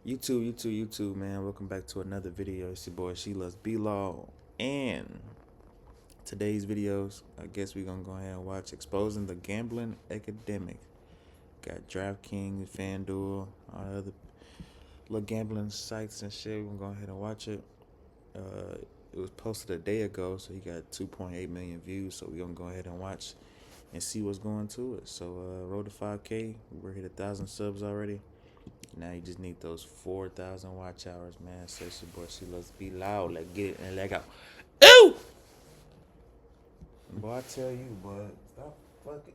YouTube, man. Welcome back to another video. It's your boy, She Loves B-Law. And today's videos, I guess we're going to go ahead and watch Exposing the Gambling Epidemic. Got DraftKings, FanDuel, all the other little gambling sites and shit. We're going to go ahead and watch it. It was posted a day ago, so he got 2.8 million views. So we're going to go ahead and watch and see what's going to it. So roll to 5K. We're hit 1,000 subs already. Now you just need those 4,000 watch hours, man. So it's your boy, She Loves Be Loud. Let's get it and let go. Ooh! Boy, I tell you, boy, stop fucking.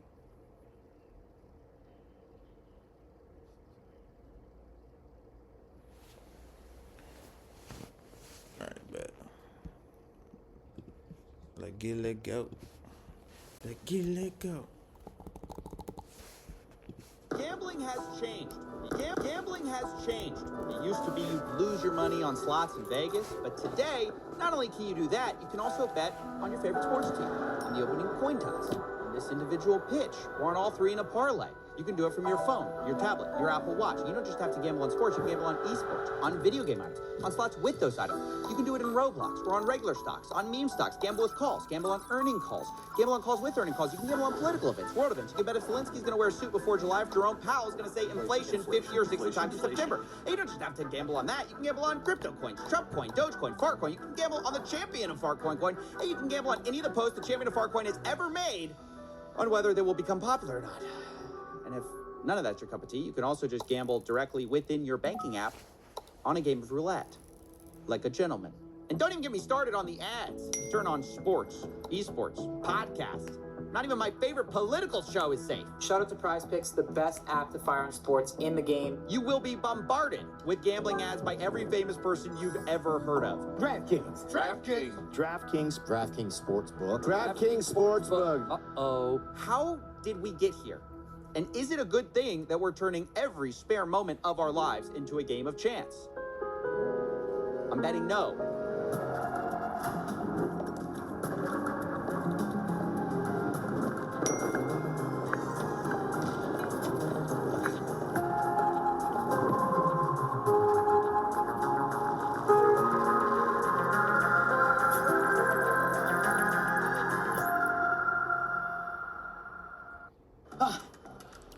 Alright, bet. Let go. Let go. Gambling has changed. Gambling has changed. It used to be you'd lose your money on slots in Vegas, but today, not only can you do that, you can also bet on your favorite sports team, on the opening coin toss, on this individual pitch, or on all three in a parlay. You can do it from your phone, your tablet, your Apple Watch. You don't just have to gamble on sports, you can gamble on esports, on video game items, on slots with those items. You can do it in Roblox, or on regular stocks, on meme stocks, gamble with calls, gamble on earning calls, gamble on calls with earning calls. You can gamble on political events, world events. You can bet if Zelensky's going to wear a suit before July, if Jerome Powell's going to say inflation 50 or 60 times in September. And you don't just have to gamble on that. You can gamble on crypto coins, Trump coin, Dogecoin, Fartcoin. You can gamble on the champion of Fartcoin coin, and you can gamble on any of the posts the champion of Fartcoin has ever made on whether they will become popular or not. And if none of that's your cup of tea, you can also just gamble directly within your banking app on a game of roulette, like a gentleman. And don't even get me started on the ads. Turn on sports, esports, podcasts. Not even my favorite political show is safe. Shout out to Prize Picks, the best app to fire on sports in the game. You will be bombarded with gambling ads by every famous person you've ever heard of. DraftKings. DraftKings Sportsbook. DraftKings Sportsbook. Uh-oh. How did we get here? And is it a good thing that we're turning every spare moment of our lives into a game of chance? I'm betting no.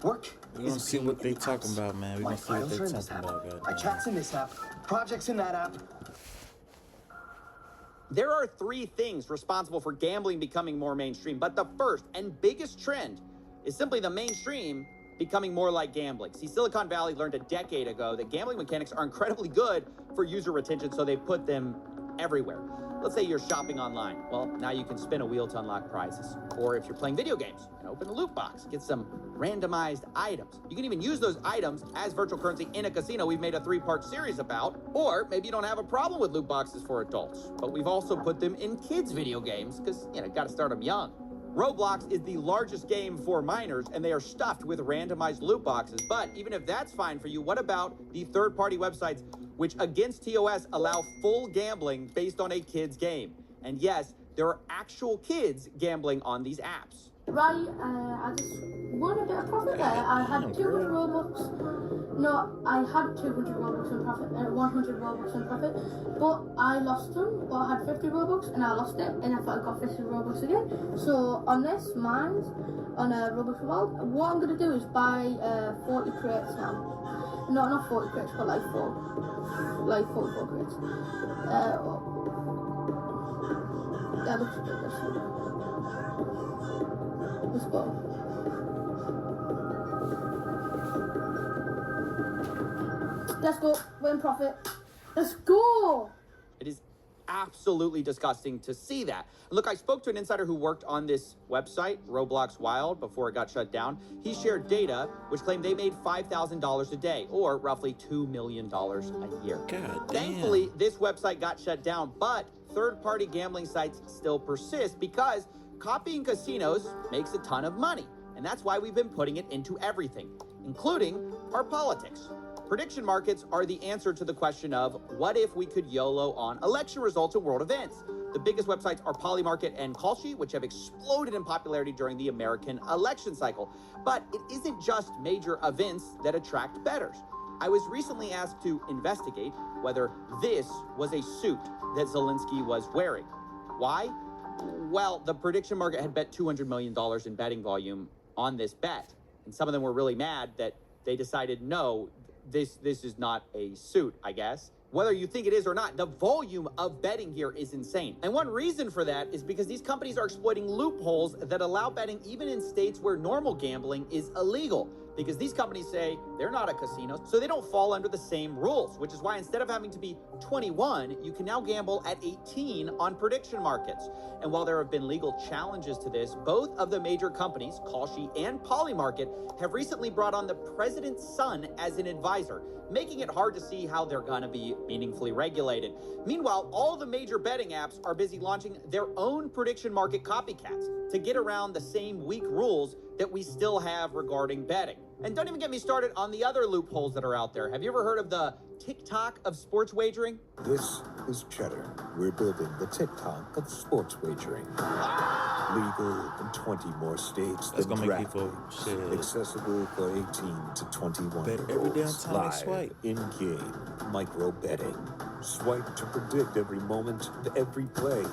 Work. We're gonna see what they talking about, man. We're gonna see what they talking about, My goddamn. chat's in this app. Projects in that app. There are three things responsible for gambling becoming more mainstream, but the first and biggest trend is simply the mainstream becoming more like gambling. See, Silicon Valley learned a decade ago that gambling mechanics are incredibly good for user retention, so they put them everywhere. Let's say you're shopping online. Well, now you can spin a wheel to unlock prizes. Or if you're playing video games, you can open a loot box, get some randomized items. You can even use those items as virtual currency in a casino we've made a 3-part series about. Or maybe you don't have a problem with loot boxes for adults, but we've also put them in kids' video games because, gotta start them young. Roblox is the largest game for minors, and they are stuffed with randomized loot boxes. But even if that's fine for you, what about the third-party websites which, against TOS, allow full gambling based on a kid's game? And yes, there are actual kids gambling on these apps. Right, I just won a bit of profit there. I had 200 Robux. No, I had 200 Robux in profit, 100 Robux in profit, but I lost them. Well, I had 50 Robux and I lost it, and I thought I got 50 Robux again. So on this, mine, on a Robux World, what I'm going to do is buy 40 crates now. No, not 40 crates, but like 44 crates. That looks good, this one. Let's go. Let's go. We're in profit. Let's go. It is absolutely disgusting to see that. Look, I spoke to an insider who worked on this website, Roblox Wild, before it got shut down. He shared data which claimed they made $5,000 a day, or roughly $2 million a year. God damn. Thankfully, this website got shut down, but third-party gambling sites still persist because copying casinos makes a ton of money. And that's why we've been putting it into everything, including our politics. Prediction markets are the answer to the question of what if we could YOLO on election results and world events. The biggest websites are Polymarket and Kalshi, which have exploded in popularity during the American election cycle. But it isn't just major events that attract bettors. I was recently asked to investigate whether this was a suit that Zelensky was wearing. Why? Well, the prediction market had bet $200 million in betting volume on this bet, and some of them were really mad that they decided, no, this is not a suit, I guess. Whether you think it is or not, the volume of betting here is insane. And one reason for that is because these companies are exploiting loopholes that allow betting even in states where normal gambling is illegal. Because these companies say they're not a casino, so they don't fall under the same rules, which is why instead of having to be 21, you can now gamble at 18 on prediction markets. And while there have been legal challenges to this, both of the major companies, Kalshi and Polymarket, have recently brought on the president's son as an advisor, making it hard to see how they're going to be meaningfully regulated. Meanwhile, all the major betting apps are busy launching their own prediction market copycats to get around the same weak rules that we still have regarding betting. And don't even get me started on the other loopholes that are out there. Have you ever heard of the TikTok of sports wagering? This is Cheddar. We're building the TikTok of sports wagering. Legal in 20 more states That's than gonna make people DraftKings. shit. Accessible for 18 to 21 Bet every damn time they Live, swipe. in-game, micro betting. Swipe to predict every moment, every play.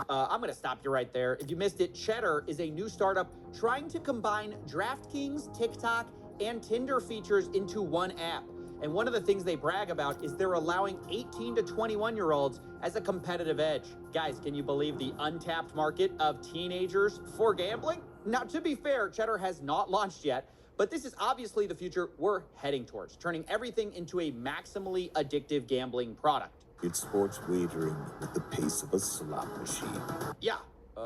I'm going to stop you right there. If you missed it, Cheddar is a new startup trying to combine DraftKings, TikTok, and Tinder features into one app. And one of the things they brag about is they're allowing 18 to 21-year-olds as a competitive edge. Guys, can you believe the untapped market of teenagers for gambling? Now, to be fair, Cheddar has not launched yet, but this is obviously the future we're heading towards, turning everything into a maximally addictive gambling product. It's sports wagering with the pace of a slot machine. Yeah.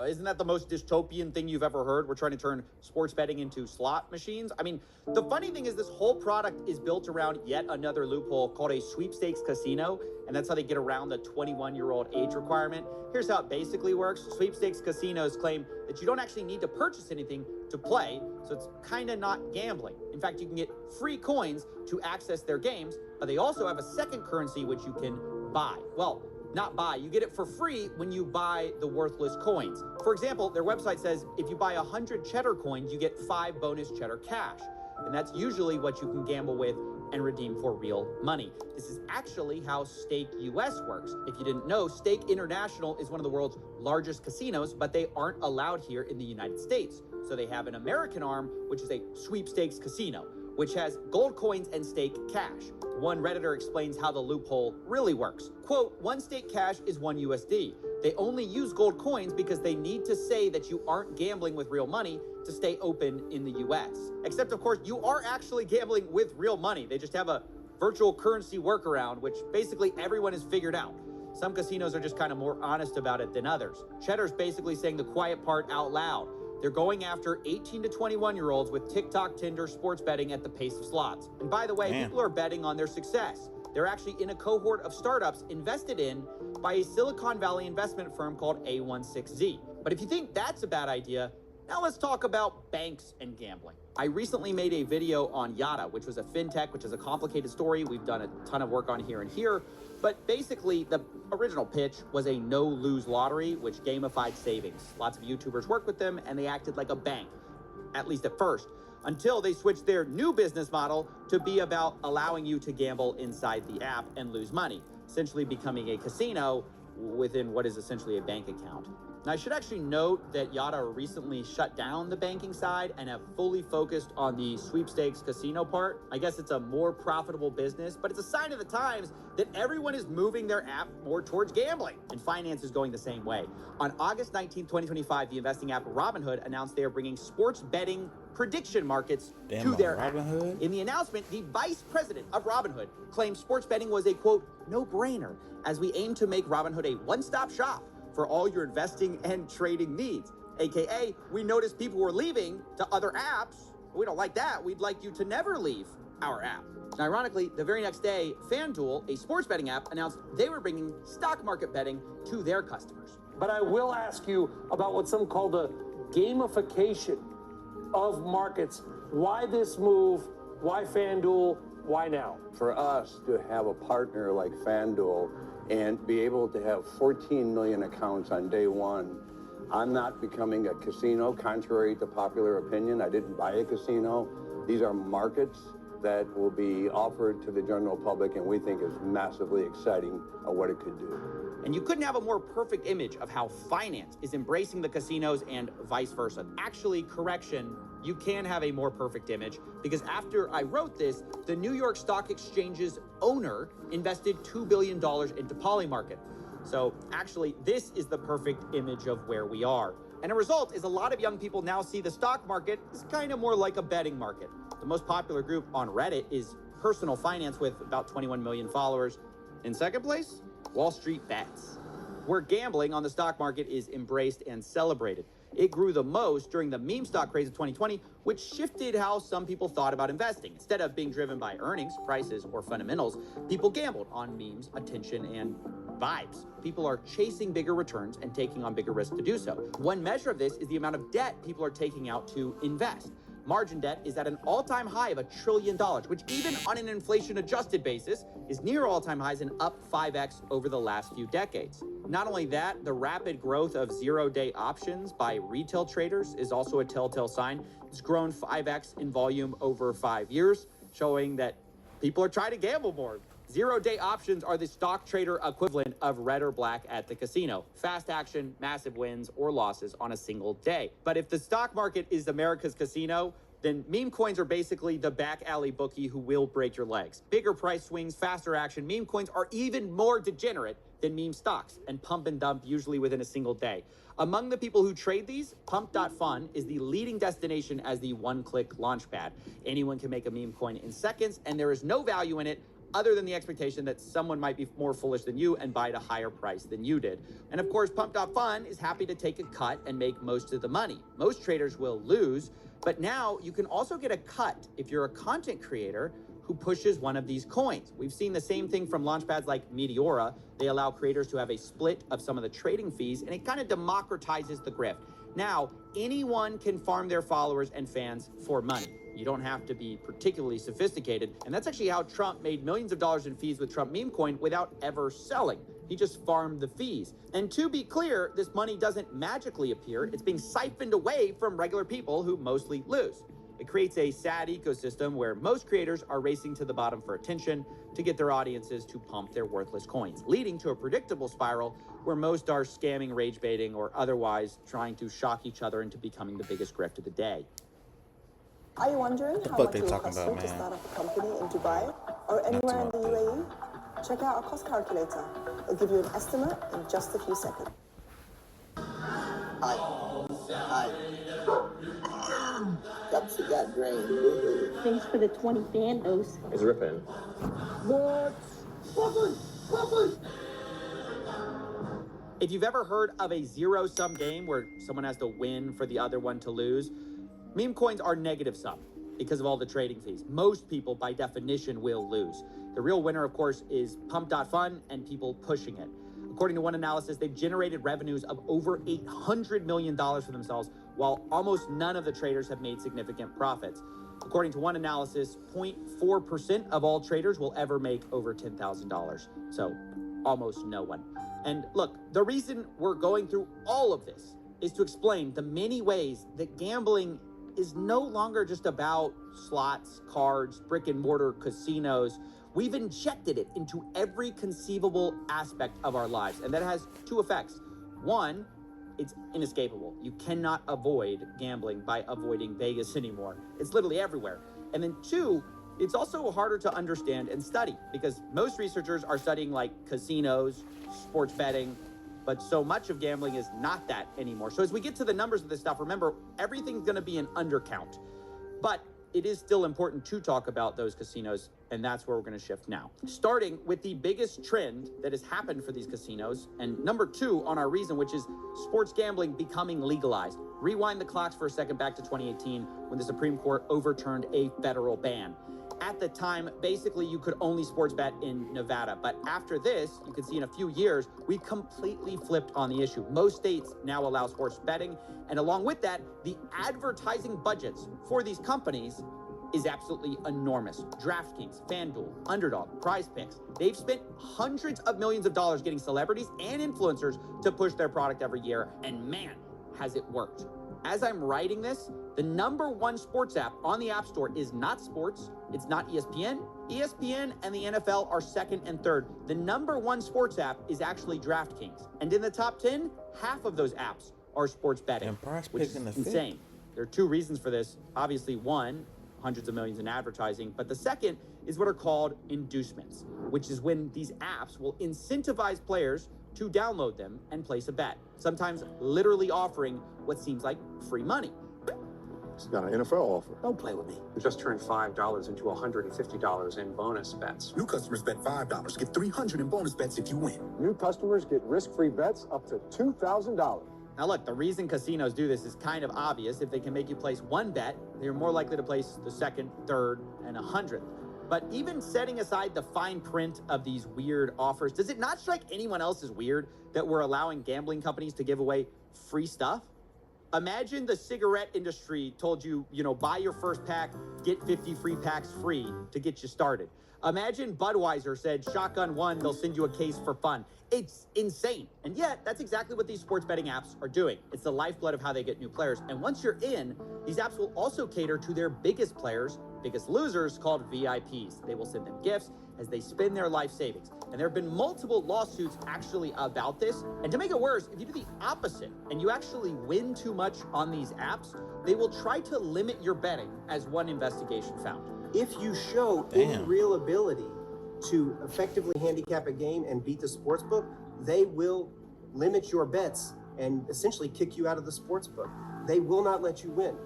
Isn't that the most dystopian thing you've ever heard? We're trying to turn sports betting into slot machines. I mean, the funny thing is this whole product is built around yet another loophole called a sweepstakes casino, and that's how they get around the 21-year-old age requirement. Here's how it basically works. Sweepstakes casinos claim that you don't actually need to purchase anything to play, so it's kind of not gambling. In fact, you can get free coins to access their games, but they also have a second currency which you can buy. Well, not buy, you get it for free when you buy the worthless coins. For example, their website says if you buy 100 cheddar coins, you get 5 bonus cheddar cash. And that's usually what you can gamble with and redeem for real money. This is actually how Stake US works. If you didn't know, Stake International is one of the world's largest casinos, but they aren't allowed here in the United States. So they have an American arm, which is a sweepstakes casino, which has gold coins and stake cash. One Redditor explains how the loophole really works. Quote, one stake cash is 1 USD. They only use gold coins because they need to say that you aren't gambling with real money to stay open in the US. Except, of course, you are actually gambling with real money. They just have a virtual currency workaround, which basically everyone has figured out. Some casinos are just kind of more honest about it than others. Cheddar's basically saying the quiet part out loud. They're going after 18 to 21-year-olds with TikTok, Tinder, sports betting at the pace of slots. And by the way, people are betting on their success. They're actually in a cohort of startups invested in by a Silicon Valley investment firm called A16Z. But if you think that's a bad idea, now let's talk about banks and gambling. I recently made a video on Yada, which was a fintech, which is a complicated story. We've done a ton of work on here and here. But basically, the original pitch was a no-lose lottery, which gamified savings. Lots of YouTubers worked with them, and they acted like a bank, at least at first, until they switched their new business model to be about allowing you to gamble inside the app and lose money, essentially becoming a casino within what is essentially a bank account. Now, I should actually note that Yada recently shut down the banking side and have fully focused on the sweepstakes casino part. I guess it's a more profitable business, but it's a sign of the times that everyone is moving their app more towards gambling, and finance is going the same way. On August 19, 2025, the investing app Robinhood announced they are bringing sports betting prediction markets to their app. In the announcement, the vice president of Robinhood claimed sports betting was a, quote, no-brainer, as we aim to make Robinhood a one-stop shop for all your investing and trading needs. AKA, we noticed people were leaving to other apps. We don't like that. We'd like you to never leave our app. And ironically, the very next day, FanDuel, a sports betting app, announced they were bringing stock market betting to their customers. But I will ask you about what some call the gamification of markets. Why this move? Why FanDuel? Why now? For us to have a partner like FanDuel and be able to have 14 million accounts on day one, I'm not becoming a casino, contrary to popular opinion. I didn't buy a casino. These are markets that will be offered to the general public, and we think is massively exciting what it could do. And you couldn't have a more perfect image of how finance is embracing the casinos and vice versa. Actually, correction, you can have a more perfect image, because after I wrote this, the New York Stock Exchange's owner invested $2 billion into Polymarket. So actually, this is the perfect image of where we are. And a result is a lot of young people now see the stock market as kind of more like a betting market. The most popular group on Reddit is personal finance with about 21 million followers. In second place, Wall Street Bets, where gambling on the stock market is embraced and celebrated. It grew the most during the meme stock craze of 2020, which shifted how some people thought about investing. Instead of being driven by earnings, prices, or fundamentals, people gambled on memes, attention, and vibes. People are chasing bigger returns and taking on bigger risks to do so. One measure of this is the amount of debt people are taking out to invest. Margin debt is at an all-time high of $1 trillion, which even on an inflation-adjusted basis is near all-time highs and up 5x over the last few decades. Not only that, the rapid growth of zero-day options by retail traders is also a telltale sign. It's grown 5x in volume over 5 years, showing that people are trying to gamble more. Zero-day options are the stock trader equivalent of red or black at the casino. Fast action, massive wins or losses on a single day. But if the stock market is America's casino, then meme coins are basically the back alley bookie who will break your legs. Bigger price swings, faster action. Meme coins are even more degenerate than meme stocks and pump and dump usually within a single day. Among the people who trade these, Pump.Fun is the leading destination as the one-click launchpad. Anyone can make a meme coin in seconds, and there is no value in it other than the expectation that someone might be more foolish than you and buy at a higher price than you did. And of course, Pump.Fun is happy to take a cut and make most of the money. Most traders will lose, but now you can also get a cut if you're a content creator who pushes one of these coins. We've seen the same thing from launchpads like Meteora. They allow creators to have a split of some of the trading fees, and it kind of democratizes the grift. Now, anyone can farm their followers and fans for money. You don't have to be particularly sophisticated, and that's actually how Trump made millions of dollars in fees with Trump meme coin without ever selling. He just farmed the fees. And to be clear, this money doesn't magically appear. It's being siphoned away from regular people who mostly lose. It creates a sad ecosystem where most creators are racing to the bottom for attention to get their audiences to pump their worthless coins, leading to a predictable spiral where most are scamming, rage baiting, or otherwise trying to shock each other into becoming the biggest grift of the day. Are you wondering how much it will cost you to start up a company in Dubai or anywhere in the UAE? Check out our cost calculator. It'll give you an estimate in just a few seconds. Hi. That's a got drain. Thanks for the 20 fandos. It's ripping. What? If you've ever heard of a zero-sum game where someone has to win for the other one to lose, meme coins are negative sum because of all the trading fees. Most people, by definition, will lose. The real winner, of course, is Pump.Fun and people pushing it. According to one analysis, they've generated revenues of over $800 million for themselves, while almost none of the traders have made significant profits. According to one analysis, 0.4% of all traders will ever make over $10,000. So almost no one. And look, the reason we're going through all of this is to explain the many ways that gambling is no longer just about slots, cards, brick and mortar casinos. We've injected it into every conceivable aspect of our lives, and that has two effects. One, it's inescapable. You cannot avoid gambling by avoiding Vegas anymore. It's literally everywhere. And then two, it's also harder to understand and study because most researchers are studying like casinos, sports betting, but so much of gambling is not that anymore. So as we get to the numbers of this stuff, remember, everything's gonna be an undercount. But it is still important to talk about those casinos, and that's where we're going to shift now. Starting with the biggest trend that has happened for these casinos, and number two on our reason, which is sports gambling becoming legalized. Rewind the clocks for a second back to 2018 when the Supreme Court overturned a federal ban. At the time, basically, you could only sports bet in Nevada. But after this, you can see in a few years, we completely flipped on the issue. Most states now allow sports betting. And along with that, the advertising budgets for these companies is absolutely enormous. DraftKings, FanDuel, Underdog, Prize Picks, they've spent hundreds of millions of dollars getting celebrities and influencers to push their product every year. And man, has it worked. As I'm writing this, the #1 sports app on the App Store is not sports, It's not ESPN. ESPN and the NFL are second and third. The #1 sports app is actually DraftKings. And in the top 10, half of those apps are sports betting, And Price which is picking the fifth. insane. There are two reasons for this. Obviously, one, hundreds of millions in advertising, but the second is what are called inducements, which is when these apps will incentivize players to download them and place a bet, sometimes literally offering what seems like free money. He's got an NFL offer. Don't play with me. We just turned $5 into $150 in bonus bets. New customers bet $5, get $300 in bonus bets if you win. New customers get risk-free bets up to $2,000. Now look, the reason casinos do this is kind of obvious. If they can make you place one bet, they're more likely to place the second, third, and 100th. But even setting aside the fine print of these weird offers, does it not strike anyone else as weird that we're allowing gambling companies to give away free stuff? Imagine the cigarette industry told you, buy your first pack, get 50 free packs free to get you started. Imagine Budweiser said, shotgun one, they'll send you a case for fun. It's insane. And yet, that's exactly what these sports betting apps are doing. It's the lifeblood of how they get new players. And once you're in, these apps will also cater to their biggest players, biggest losers, called VIPs. They will send them gifts as they spend their life savings. And there have been multiple lawsuits actually about this. And to make it worse, if you do the opposite and you actually win too much on these apps, they will try to limit your betting, as one investigation found. If you show any real ability to effectively handicap a game and beat the sportsbook, they will limit your bets and essentially kick you out of the sportsbook. They will not let you win.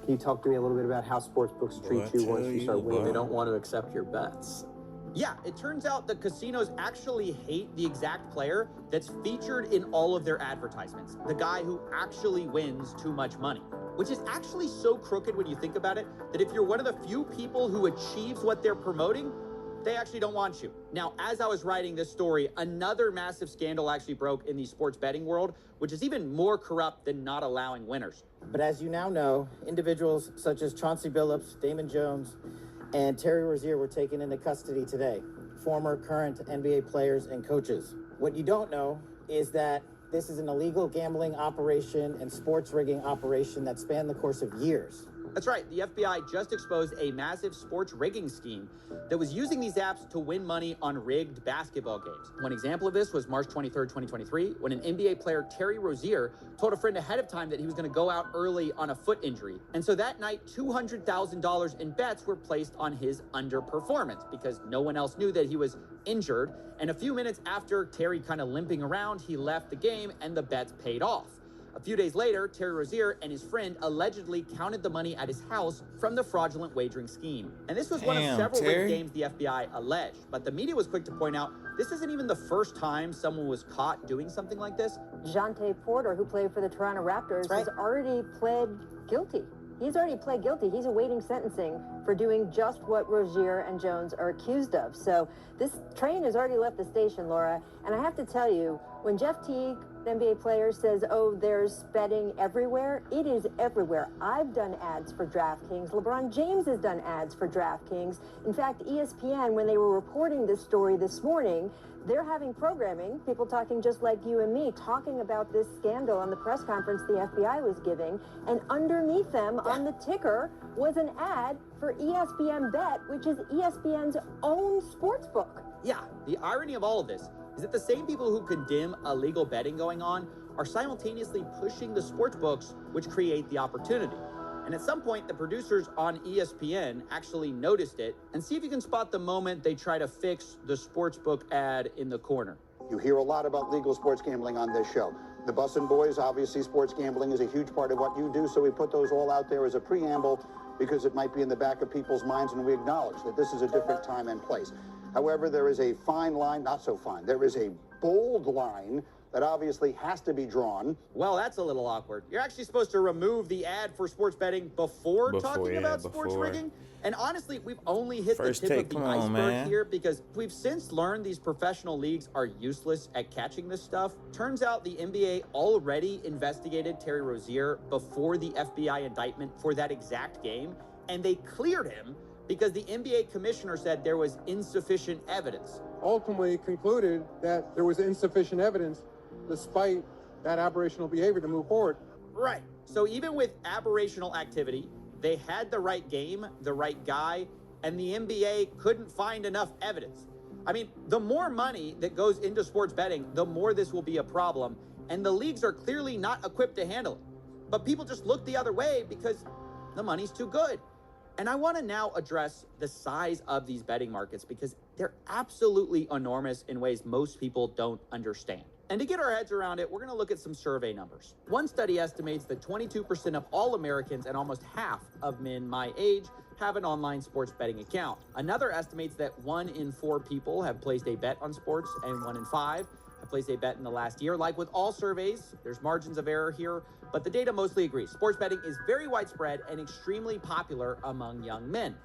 Can you talk to me a little bit about how sportsbooks treat you once you start winning? They don't want to accept your bets. Yeah, it turns out the casinos actually hate the exact player that's featured in all of their advertisements, the guy who actually wins too much money, which is actually so crooked when you think about it, that if you're one of the few people who achieves what they're promoting, they actually don't want you. Now, as I was writing this story, another massive scandal actually broke in the sports betting world, which is even more corrupt than not allowing winners. But as you now know, individuals such as Chauncey Billups, Damon Jones, and Terry Rozier were taken into custody today. Former, current NBA players and coaches. What you don't know is that this is an illegal gambling operation and sports rigging operation that spanned the course of years. That's right. The FBI just exposed a massive sports rigging scheme that was using these apps to win money on rigged basketball games. One example of this was March 23rd, 2023, when an NBA player, Terry Rozier, told a friend ahead of time that he was going to go out early on a foot injury. And so that night, $200,000 in bets were placed on his underperformance because no one else knew that he was injured. And a few minutes after Terry kind of limping around, he left the game and the bets paid off. A few days later, Terry Rozier and his friend allegedly counted the money at his house from the fraudulent wagering scheme. And this was one of several rigged games the FBI alleged. But the media was quick to point out, this isn't even the first time someone was caught doing something like this. Jonte Porter, who played for the Toronto Raptors, has already pled guilty. He's already pled guilty. He's awaiting sentencing for doing just what Rozier and Jones are accused of. So this train has already left the station, Laura. And I have to tell you, when Jeff Teague, an NBA player, says, oh, there's betting everywhere, it is everywhere. I've done ads for DraftKings. LeBron James has done ads for DraftKings. In fact, ESPN, when they were reporting this story this morning, they're having programming, people talking just like you and me, talking about this scandal on the press conference the FBI was giving. And underneath them on the ticker was an ad for ESPN Bet, which is ESPN's own sports book. Yeah, the irony of all of this is that the same people who condemn illegal betting going on are simultaneously pushing the sports books, which create the opportunity. And at some point, the producers on ESPN actually noticed it. And see if you can spot the moment they try to fix the sportsbook ad in the corner. You hear a lot about legal sports gambling on this show. The Bussin' Boys, obviously sports gambling is a huge part of what you do, so we put those all out there as a preamble because it might be in the back of people's minds, and we acknowledge that this is a different time and place. However, there is a fine line, not so fine, there is a bold line that obviously has to be drawn. Well, that's a little awkward. You're actually supposed to remove the ad for sports betting before talking about sports rigging. And honestly, we've only hit the tip of the iceberg here, because we've since learned these professional leagues are useless at catching this stuff. Turns out the NBA already investigated Terry Rozier before the FBI indictment for that exact game, and they cleared him because the NBA commissioner said there was insufficient evidence. Ultimately concluded that there was insufficient evidence despite that aberrational behavior to move forward. Right. So even with aberrational activity, they had the right game, the right guy, and the NBA couldn't find enough evidence. I mean, the more money that goes into sports betting, the more this will be a problem, and the leagues are clearly not equipped to handle it. But people just look the other way because the money's too good. And I want to now address the size of these betting markets because they're absolutely enormous in ways most people don't understand. And to get our heads around it, we're going to look at some survey numbers. One study estimates that 22% of all Americans and almost half of men my age have an online sports betting account. Another estimates that 1 in 4 people have placed a bet on sports and 1 in 5 have placed a bet in the last year. Like with all surveys, there's margins of error here, but the data mostly agrees. Sports betting is very widespread and extremely popular among young men.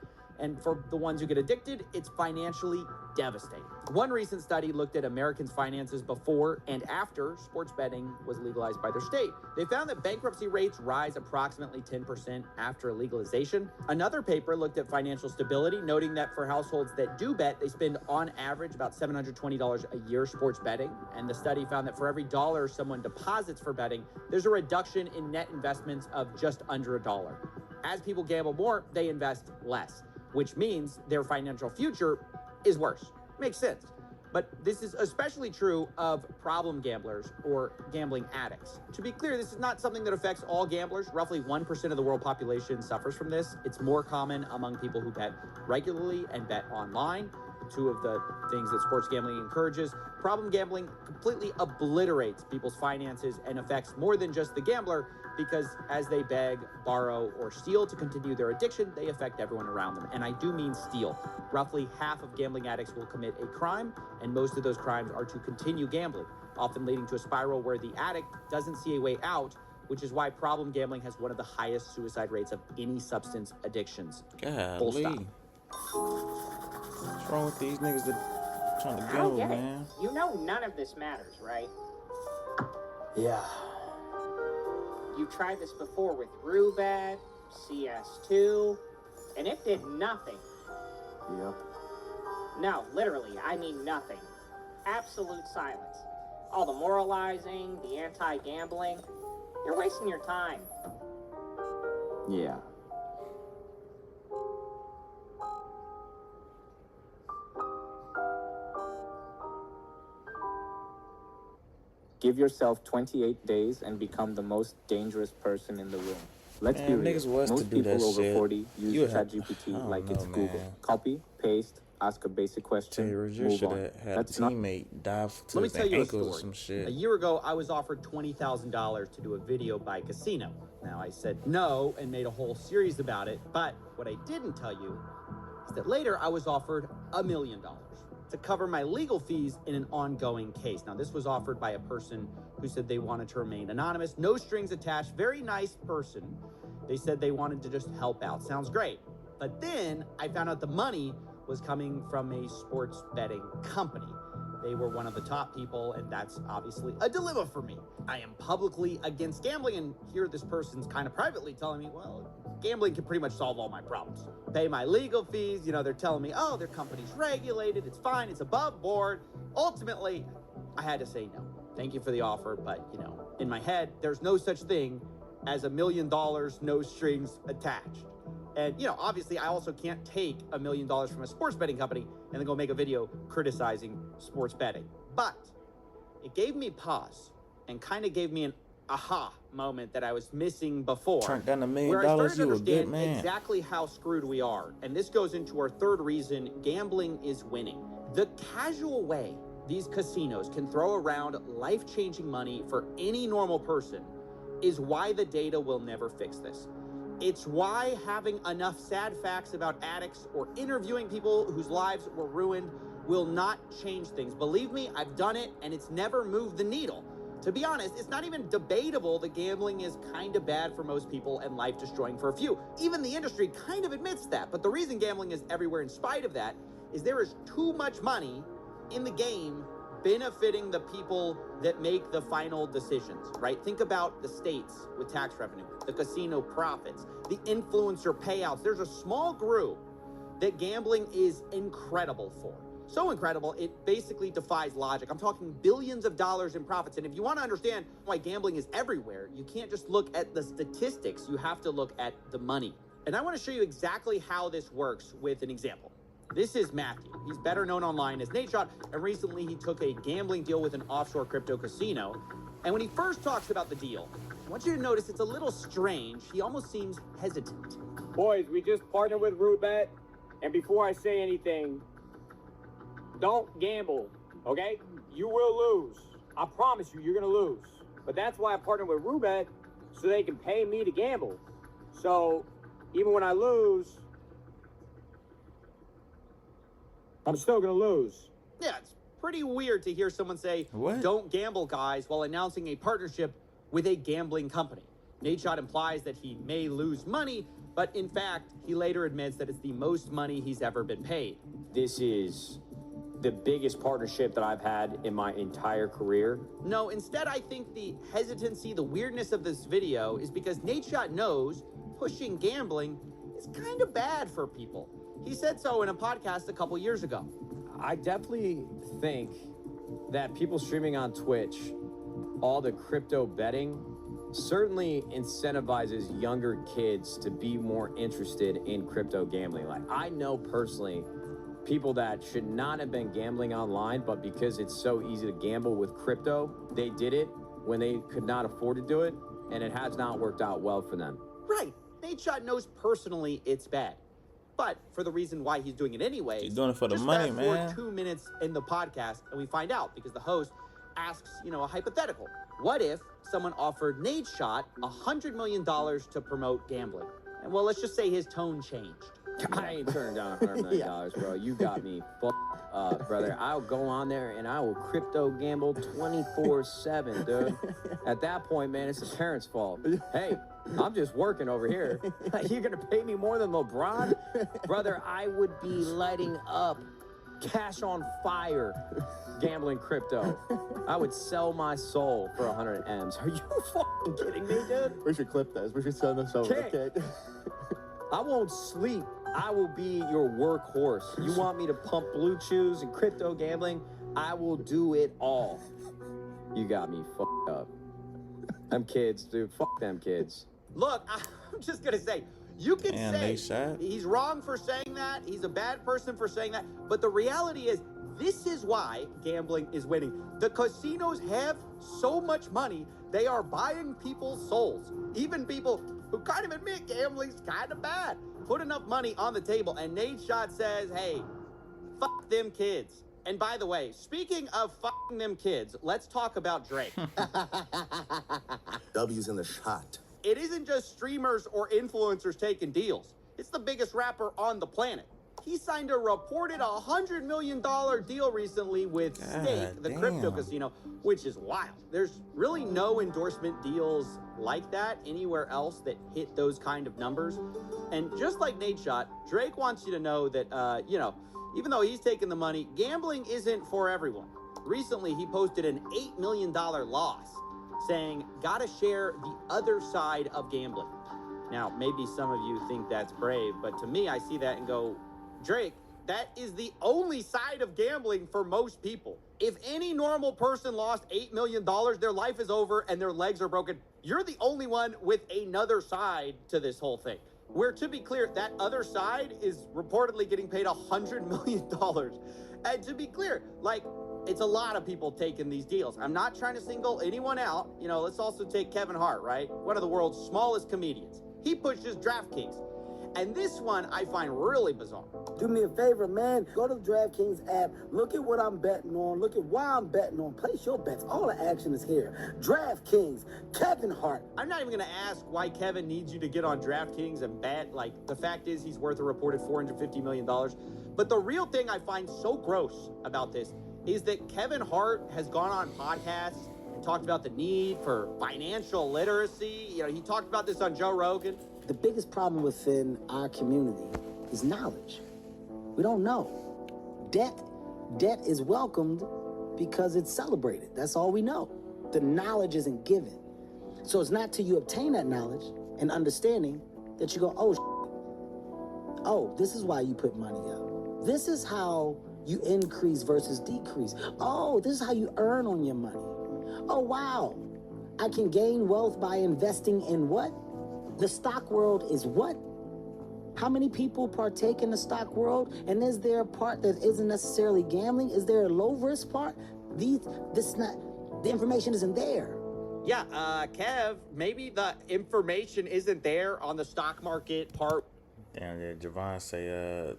And for the ones who get addicted, it's financially devastating. One recent study looked at Americans' finances before and after sports betting was legalized by their state. They found that bankruptcy rates rise approximately 10% after legalization. Another paper looked at financial stability, noting that for households that do bet, they spend on average about $720 a year sports betting. And the study found that for every dollar someone deposits for betting, there's a reduction in net investments of just under $1. As people gamble more, they invest less, which means their financial future is worse. Makes sense. But this is especially true of problem gamblers or gambling addicts. To be clear, this is not something that affects all gamblers. Roughly 1% of the world population suffers from this. It's more common among people who bet regularly and bet online, two of the things that sports gambling encourages. Problem gambling completely obliterates people's finances and affects more than just the gambler, because as they beg, borrow, or steal to continue their addiction, they affect everyone around them. And I do mean steal. Roughly half of gambling addicts will commit a crime, and most of those crimes are to continue gambling, often leading to a spiral where the addict doesn't see a way out, which is why problem gambling has one of the highest suicide rates of any substance addictions. Full stop. What's wrong with these niggas that trying to gamble, man? You know none of this matters, right? Yeah. You tried this before with Rubet, CS2, and it did nothing. Yep. No, literally, I mean nothing. Absolute silence. All the moralizing, the anti-gambling. You're wasting your time. Yeah. Give yourself 28 days and become the most dangerous person in the room. Let's be real. Most people over 40 use ChatGPT like it's Google. Copy, paste, ask a basic question, move on. That's not. Teammate dive to Let me tell you a or story. some shit. A year ago, I was offered $20,000 to do a video by casino. Now, I said no and made a whole series about it, but what I didn't tell you is that later I was offered $1 million to cover my legal fees in an ongoing case. Now, this was offered by a person who said they wanted to remain anonymous, no strings attached, very nice person. They said they wanted to just help out. Sounds great. But then I found out the money was coming from a sports betting company. They were one of the top people, and that's obviously a dilemma for me. I am publicly against gambling, and here this person's kind of privately telling me, well, gambling can pretty much solve all my problems. Pay my legal fees, they're telling me, oh, their company's regulated, it's fine, it's above board. Ultimately, I had to say no. Thank you for the offer, but, in my head, there's no such thing as $1 million, no strings attached. And, obviously, I also can't take $1 million from a sports betting company and then go make a video criticizing sports betting. But it gave me pause and kind of gave me an aha moment that I was missing before. Turned down $1 million, where I started to you a good understand man. exactly how screwed we are. And this goes into our third reason gambling is winning. The casual way these casinos can throw around life-changing money for any normal person is why the data will never fix this. It's why having enough sad facts about addicts or interviewing people whose lives were ruined will not change things. Believe me, I've done it, and it's never moved the needle. To be honest, it's not even debatable that gambling is kind of bad for most people and life-destroying for a few. Even the industry kind of admits that. But the reason gambling is everywhere in spite of that is there is too much money in the game benefiting the people that make the final decisions, right? Think about the states with tax revenue, the casino profits, the influencer payouts. There's a small group that gambling is incredible for. So incredible, it basically defies logic. I'm talking billions of dollars in profits. And if you want to understand why gambling is everywhere, you can't just look at the statistics. You have to look at the money. And I want to show you exactly how this works with an example. This is Matthew. He's better known online as Nadeshot, and recently he took a gambling deal with an offshore crypto casino. And when he first talks about the deal, I want you to notice it's a little strange. He almost seems hesitant. Boys, we just partnered with Rootbet, and before I say anything, don't gamble, okay? You will lose. I promise you, you're gonna lose. But that's why I partnered with Rootbet, so they can pay me to gamble. So even when I lose, I'm still gonna lose. Yeah, it's pretty weird to hear someone say, don't gamble, guys, while announcing a partnership with a gambling company. Nadeshot implies that he may lose money, but in fact, he later admits that it's the most money he's ever been paid. This is the biggest partnership that I've had in my entire career. No, instead, I think the hesitancy, the weirdness of this video is because Nadeshot knows pushing gambling is kind of bad for people. He said so in a podcast a couple years ago. I definitely think that people streaming on Twitch, all the crypto betting, certainly incentivizes younger kids to be more interested in crypto gambling. Like, I know personally people that should not have been gambling online, but because it's so easy to gamble with crypto, they did it when they could not afford to do it, and it has not worked out well for them. Right. Nadeshot knows personally it's bad. But for the reason why he's doing it anyway, he's doing it for the money, man. Just fast forward 2 minutes in the podcast, and we find out because the host asks, a hypothetical. What if someone offered Nadeshot $100 million to promote gambling? And well, let's just say his tone changed. I ain't turning down $100 million, bro. You got me fucked up, brother. I'll go on there and I will crypto gamble 24/7, dude. At that point, man, it's the parents' fault. Hey, I'm just working over here. You're gonna pay me more than LeBron? Brother, I would be lighting up, cash on fire, gambling crypto. I would sell my soul for 100 M's. Are you fucking kidding me, dude? We should clip this. We should send this over. Okay. I won't sleep. I will be your workhorse. You want me to pump blue chews and crypto gambling? I will do it all. You got me fucked up. Them kids, dude. Fuck them kids. Look, I'm just going to say, you can say he's wrong for saying that. He's a bad person for saying that. But the reality is, this is why gambling is winning. The casinos have so much money, they are buying people's souls. Even people who kind of admit gambling's kind of bad. Put enough money on the table, and Nadeshot says, hey, fuck them kids. And by the way, speaking of fucking them kids, let's talk about Drake. W's in the shot. It isn't just streamers or influencers taking deals. It's the biggest rapper on the planet. He signed a reported $100 million deal recently with Stake, the crypto casino, which is wild. There's really no endorsement deals like that anywhere else that hit those kind of numbers. And just like Nadeshot, Drake wants you to know that, even though he's taking the money, gambling isn't for everyone. Recently, he posted an $8 million loss, saying, gotta share the other side of gambling. Now, maybe some of you think that's brave, but to me, I see that and go, Drake, that is the only side of gambling for most people. If any normal person lost $8 million, their life is over and their legs are broken. You're the only one with another side to this whole thing. Where, to be clear, that other side is reportedly getting paid $100 million. And to be clear, it's a lot of people taking these deals. I'm not trying to single anyone out. Let's also take Kevin Hart, right? One of the world's smallest comedians. He pushes DraftKings. And this one I find really bizarre. Do me a favor, man. Go to the DraftKings app. Look at what I'm betting on. Look at why I'm betting on. Place your bets. All the action is here. DraftKings, Kevin Hart. I'm not even going to ask why Kevin needs you to get on DraftKings and bet. The fact is he's worth a reported $450 million. But the real thing I find so gross about this is that Kevin Hart has gone on podcasts and talked about the need for financial literacy. He talked about this on Joe Rogan. The biggest problem within our community is knowledge. We don't know. Debt is welcomed because it's celebrated. That's all we know. The knowledge isn't given. So it's not till you obtain that knowledge and understanding that you go, oh, this is why you put money up. This is how you increase versus decrease. Oh, this is how you earn on your money. Oh, wow. I can gain wealth by investing in what? The stock world is what? How many people partake in the stock world? And is there a part that isn't necessarily gambling? Is there a low risk part? The information isn't there. Yeah, Kev, maybe the information isn't there on the stock market part. Damn, yeah, Javon say,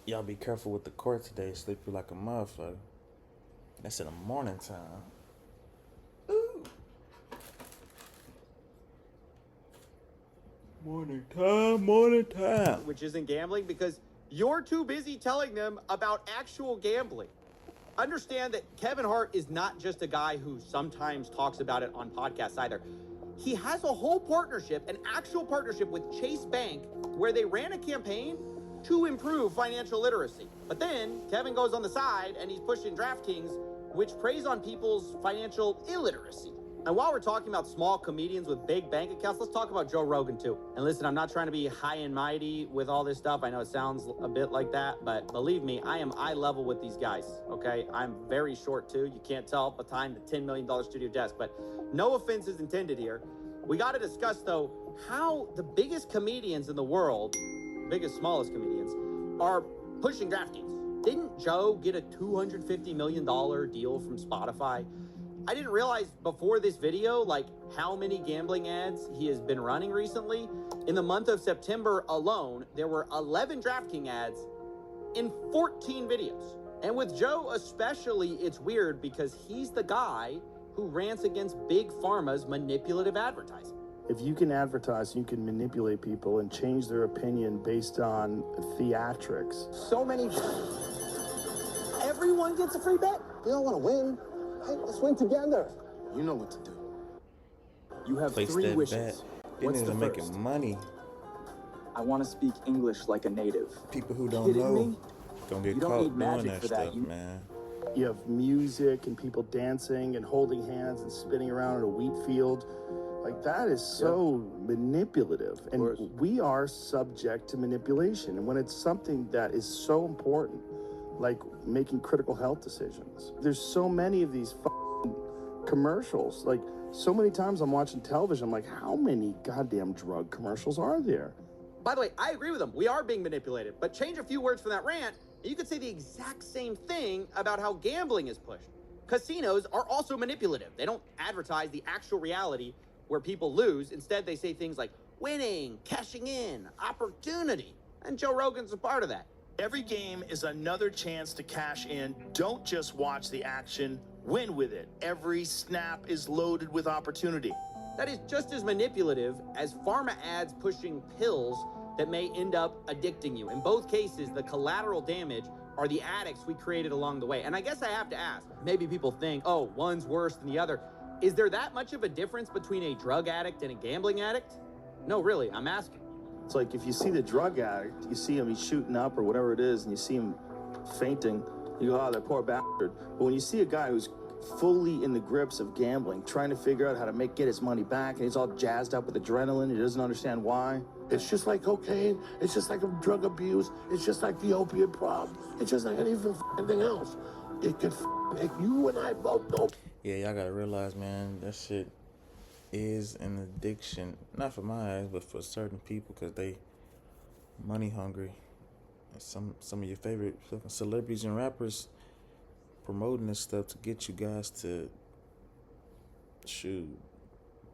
y'all be careful with the court today, sleepy like a motherfucker. That's in the morning time. Ooh. Morning time. Which isn't gambling because you're too busy telling them about actual gambling. Understand that Kevin Hart is not just a guy who sometimes talks about it on podcasts either. He has a whole partnership, an actual partnership with Chase Bank, where they ran a campaign to improve financial literacy. But then Kevin goes on the side and he's pushing DraftKings, which preys on people's financial illiteracy. And while we're talking about small comedians with big bank accounts, let's talk about Joe Rogan too. And listen, I'm not trying to be high and mighty with all this stuff. I know it sounds a bit like that, but believe me, I am eye level with these guys, okay? I'm very short too. You can't tell behind the $10 million studio desk, but no offense is intended here. We got to discuss though, how the biggest comedians in the world, biggest, smallest comedians, are pushing DraftKings. Didn't Joe get a $250 million deal from Spotify? I didn't realize before this video, like, how many gambling ads he has been running recently. In the month of September alone, there were 11 DraftKings ads in 14 videos. And with Joe especially, it's weird because he's the guy who rants against Big Pharma's manipulative advertising. If you can advertise, you can manipulate people and change their opinion based on theatrics. So many. Everyone gets a free bet. We all want to win. Hey, let's win together. You know what to do. You have Place 3 that wishes. bet. These What's niggas the are first? making money. I want to speak English like a native. People who don't Kidding know me? gonna get You don't caught need doing magic that for that. stuff, man. You have music and people dancing and holding hands and spinning around in a wheat field. Like, that is so manipulative. And we are subject to manipulation. And when it's something that is so important, like making critical health decisions, there's so many of these commercials. Like, so many times I'm watching television, I'm like, how many goddamn drug commercials are there? By the way, I agree with him. We are being manipulated. But change a few words from that rant, and you could say the exact same thing about how gambling is pushed. Casinos are also manipulative. They don't advertise the actual reality where people lose. Instead, they say things like winning, cashing in, opportunity. And Joe Rogan's a part of that. Every game is another chance to cash in. Don't just watch the action, win with it. Every snap is loaded with opportunity. That is just as manipulative as pharma ads pushing pills that may end up addicting you. In both cases, the collateral damage are the addicts we created along the way. And I guess I have to ask, maybe people think, oh, one's worse than the other. Is there that much of a difference between a drug addict and a gambling addict? No, really, I'm asking. It's like, if you see the drug addict, you see him, he's shooting up or whatever it is, and you see him fainting, you go, oh, that poor bastard. But when you see a guy who's fully in the grips of gambling, trying to figure out how to get his money back, and he's all jazzed up with adrenaline, he doesn't understand why. It's just like cocaine. It's just like drug abuse. It's just like the opiate problem. It's just like anything else. It could make you and I both know. Yeah, y'all gotta realize, man, that shit is an addiction. Not for my eyes, but for certain people, because they money hungry. And some of your favorite fucking celebrities and rappers promoting this stuff to get you guys to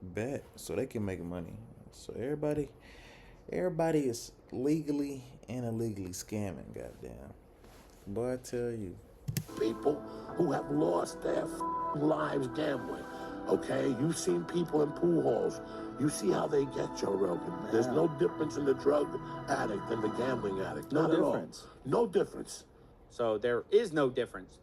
bet so they can make money. So everybody is legally and illegally scamming, goddamn. Boy, I tell you. People who have lost their lives gambling. Okay, you've seen people in pool halls. You see how they get, Joe Rogan. There's no difference in the drug addict and the gambling addict. No Not at difference. all. No difference. So there is no difference.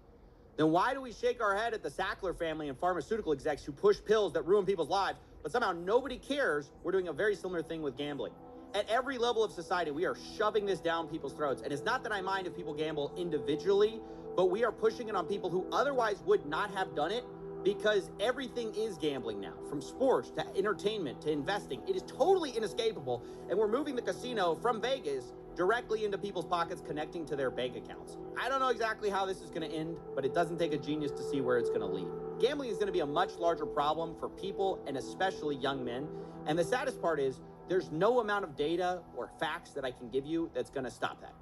Then why do we shake our head at the Sackler family and pharmaceutical execs who push pills that ruin people's lives, but somehow nobody cares we're doing a very similar thing with gambling? At every level of society, we are shoving this down people's throats. And it's not that I mind if people gamble individually, but we are pushing it on people who otherwise would not have done it, because everything is gambling now, from sports to entertainment to investing. It is totally inescapable, and we're moving the casino from Vegas directly into people's pockets, connecting to their bank accounts. I don't know exactly how this is going to end, but it doesn't take a genius to see where it's going to lead. Gambling is going to be a much larger problem for people, and especially young men. And the saddest part is, There's no amount of data or facts that I can give you that's going to stop that.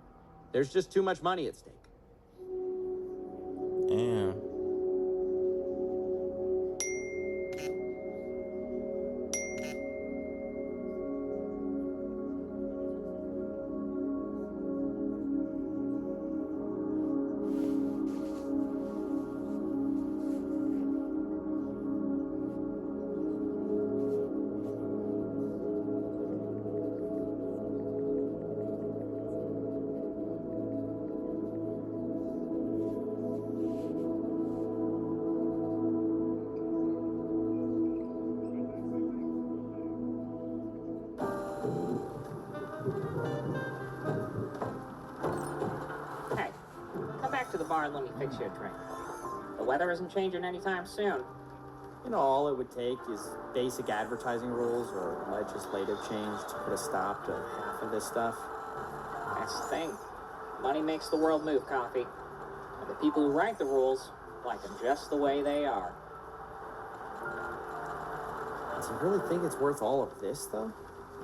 There's just too much money at stake. Damn. Hey, come back to the bar and let me fix you a drink. The weather isn't changing anytime soon. You know, all it would take is basic advertising rules or legislative change to put a stop to half of this stuff. That's the thing. Money makes the world move, Coffee. And the people who write the rules like them just the way they are. Do you really think it's worth all of this, though?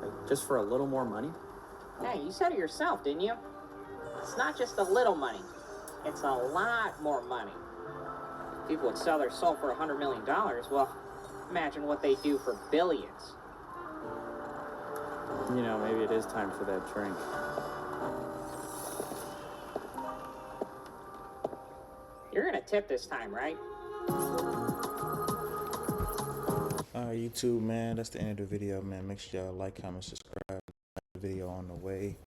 Like, just for a little more money? Hey, you said it yourself, didn't you? It's not just a little money. It's a lot more money. If people would sell their soul for $100 million, well, imagine what they do for billions. You know, maybe it is time for that drink. You're gonna tip this time, right? Alright, YouTube, man, that's the end of the video, man. Make sure y'all like, comment, subscribe. The video on the way.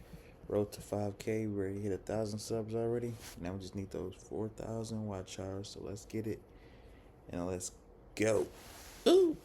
Road to 5K. We already hit 1,000 subs already. Now we just need those 4,000 watch hours. So let's get it and let's go. Ooh.